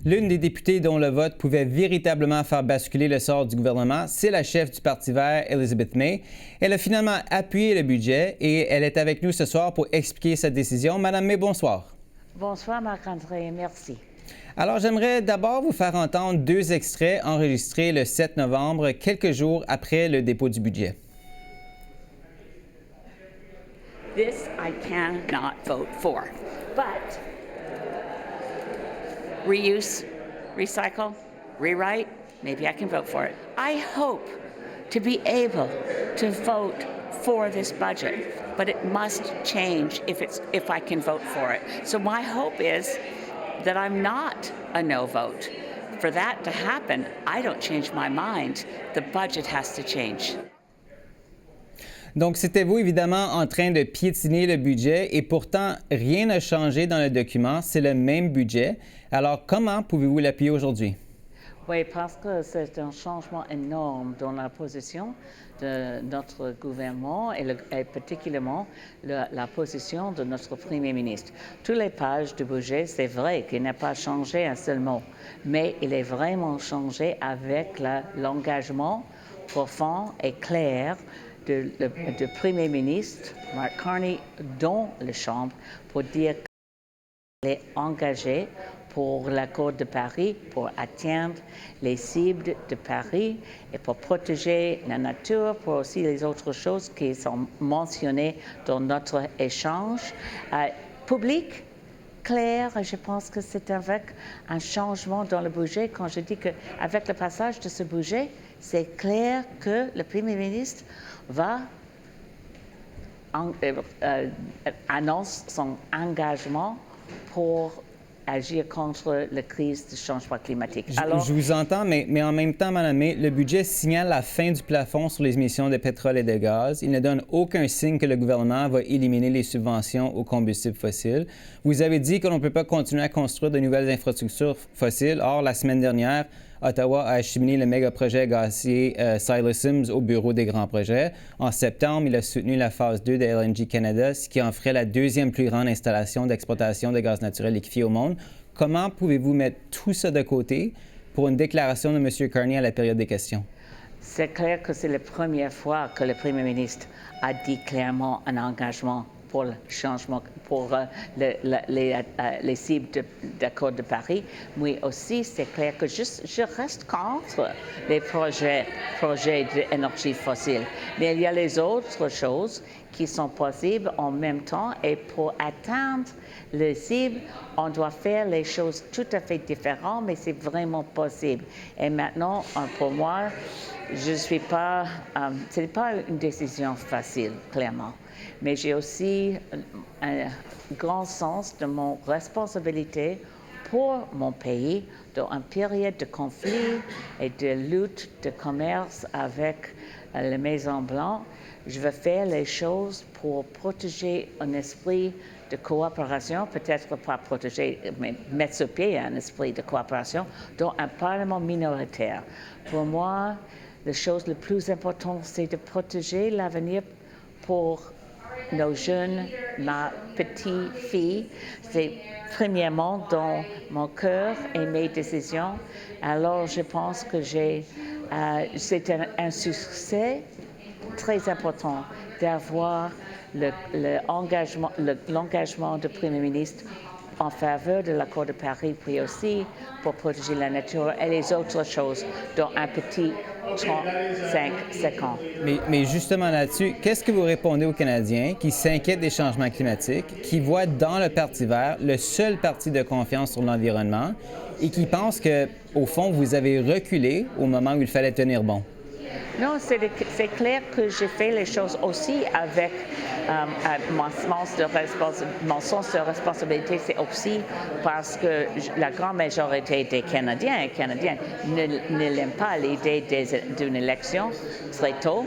L'une des députées dont le vote pouvait véritablement faire basculer le sort du gouvernement, c'est la chef du Parti vert, Elizabeth May. Elle a finalement appuyé le budget et elle est avec nous ce soir pour expliquer sa décision. Madame May, bonsoir. Bonsoir Marc-André, merci. Alors, j'aimerais d'abord vous faire entendre deux extraits enregistrés le 7 novembre, quelques jours après le dépôt du budget. This I cannot vote for, but reuse, recycle, rewrite, maybe I can vote for it. I hope to be able to vote for this budget, but it must change if I can vote for it. So my hope is that I'm not a no vote. For that to happen, I don't change my mind. The budget has to change. Donc, c'était vous, évidemment, en train de piétiner le budget et pourtant, rien n'a changé dans le document. C'est le même budget. Alors, comment pouvez-vous l'appuyer aujourd'hui? Oui, parce que c'est un changement énorme dans la position de notre gouvernement et particulièrement la position de notre Premier ministre. Toutes les pages du budget, c'est vrai qu'il n'a pas changé un seul mot, mais il est vraiment changé avec l'engagement profond et clair du Premier ministre, Mark Carney, dans la Chambre, pour dire qu'il est engagé pour l'accord de Paris, pour atteindre les cibles de Paris et pour protéger la nature, pour aussi les autres choses qui sont mentionnées dans notre échange public. Clair, je pense que c'est avec un changement dans le budget. Quand je dis qu'avec le passage de ce budget, c'est clair que le Premier ministre annonce son engagement pour agir contre la crise du changement climatique. Alors, je vous entends, mais en même temps, Mme May, le budget signale la fin du plafond sur les émissions de pétrole et de gaz. Il ne donne aucun signe que le gouvernement va éliminer les subventions aux combustibles fossiles. Vous avez dit que l'on ne peut pas continuer à construire de nouvelles infrastructures fossiles. Or, la semaine dernière, Ottawa a acheminé le méga-projet gazier Siler Cymru au bureau des grands projets. En septembre, il a soutenu la phase 2 de LNG Canada, ce qui en ferait la deuxième plus grande installation d'exploitation de gaz naturel liquéfié au monde. Comment pouvez-vous mettre tout ça de côté pour une déclaration de M. Carney à la période des questions? C'est clair que c'est la première fois que le Premier ministre a dit clairement un engagement pour le changement, pour les cibles d'accord de Paris. Mais aussi, c'est clair que je reste contre les projets d'énergie fossile. Mais il y a les autres choses qui sont possibles en même temps. Et pour atteindre les cibles, on doit faire les choses tout à fait différentes, mais c'est vraiment possible. Et maintenant, pour moi, ce n'est pas une décision facile, clairement. Mais j'ai aussi un grand sens de mon responsabilité pour mon pays dans une période de conflit et de lutte de commerce avec la Maison Blanche. Je veux faire les choses pour protéger un esprit de coopération, peut-être pas protéger, mais mettre sur pied un esprit de coopération dans un Parlement minoritaire. Pour moi, la chose la plus importante, c'est de protéger l'avenir pour nos jeunes, ma petite-fille. C'est premièrement dans mon cœur et mes décisions. Alors, je pense que c'est un succès très important d'avoir l'engagement du Premier ministre en faveur de l'accord de Paris, puis aussi pour protéger la nature et les autres choses dans un petit 35 ans. Mais justement là-dessus, qu'est-ce que vous répondez aux Canadiens qui s'inquiètent des changements climatiques, qui voient dans le Parti vert le seul parti de confiance sur l'environnement et qui pensent que, au fond, vous avez reculé au moment où il fallait tenir bon? Non, c'est clair que j'ai fait les choses aussi avec mon sens de responsabilité. C'est aussi parce que la grande majorité des Canadiens et Canadiennes ne l'aiment pas l'idée d'une élection très tôt.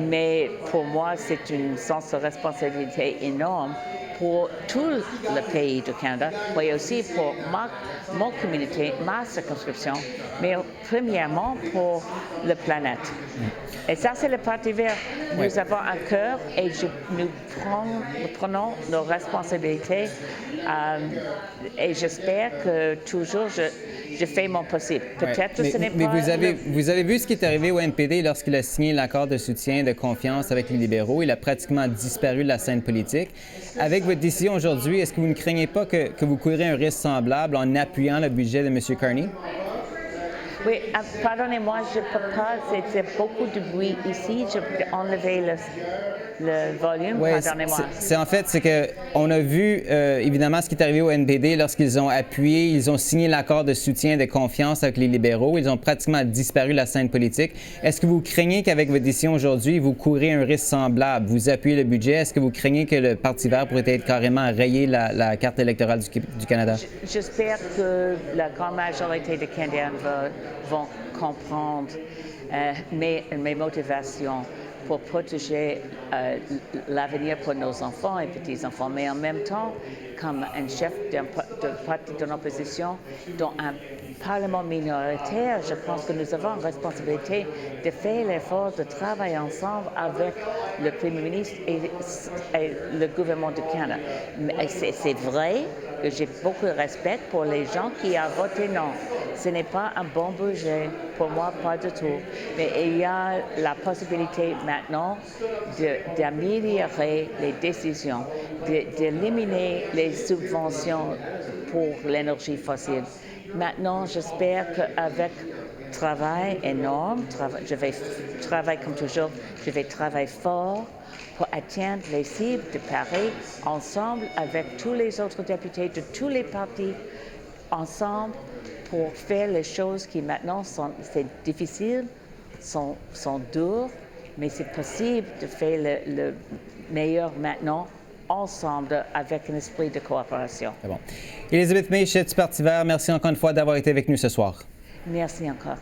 Mais pour moi, c'est un sens de responsabilité énorme pour tout le pays du Canada, mais aussi pour mon communauté, ma circonscription, mais premièrement pour la planète. Et ça, c'est le Parti vert. Nous avons un cœur et nous prenons nos responsabilités. Et j'espère que toujours je fais mon possible. Peut-être que ce n'est pas... Vous avez vu ce qui est arrivé au NPD lorsqu'il a signé l'accord de soutien de confiance avec les libéraux. Il a pratiquement disparu de la scène politique. Avec votre décision aujourd'hui, est-ce que vous ne craignez pas que vous courez un risque semblable en appuyant le budget de M. Carney? Oui, pardonnez-moi, je ne peux pas, c'est beaucoup de bruit ici, je peux enlever le volume, oui, pardonnez-moi. C'est que on a vu évidemment ce qui est arrivé au NPD lorsqu'ils ont appuyé, ils ont signé l'accord de soutien de confiance avec les libéraux, ils ont pratiquement disparu de la scène politique. Est-ce que vous craignez qu'avec votre décision aujourd'hui, vous courez un risque semblable? Vous appuyez le budget, est-ce que vous craignez que le Parti vert pourrait être carrément rayé la carte électorale du Canada? J'espère que la grande majorité des Canadiens vont comprendre mes motivations pour protéger l'avenir pour nos enfants et petits-enfants. Mais en même temps, comme un chef d'un parti de l'opposition dans un Parlement minoritaire, je pense que nous avons une responsabilité de faire l'effort de travailler ensemble avec le Premier ministre et le gouvernement du Canada. C'est vrai que j'ai beaucoup de respect pour les gens qui ont voté non. Ce n'est pas un bon budget, pour moi, pas du tout. Mais il y a la possibilité maintenant d'améliorer les décisions, d'éliminer les subventions pour l'énergie fossile. Maintenant, j'espère qu'avec travail énorme, je vais travailler comme toujours, je vais travailler fort pour atteindre les cibles de Paris, ensemble avec tous les autres députés de tous les partis, ensemble pour faire les choses qui maintenant c'est difficile, sont dures, mais c'est possible de faire le meilleur maintenant, ensemble, avec un esprit de coopération. C'est bon. Élisabeth May, chef du Parti vert, merci encore une fois d'avoir été avec nous ce soir. Merci encore.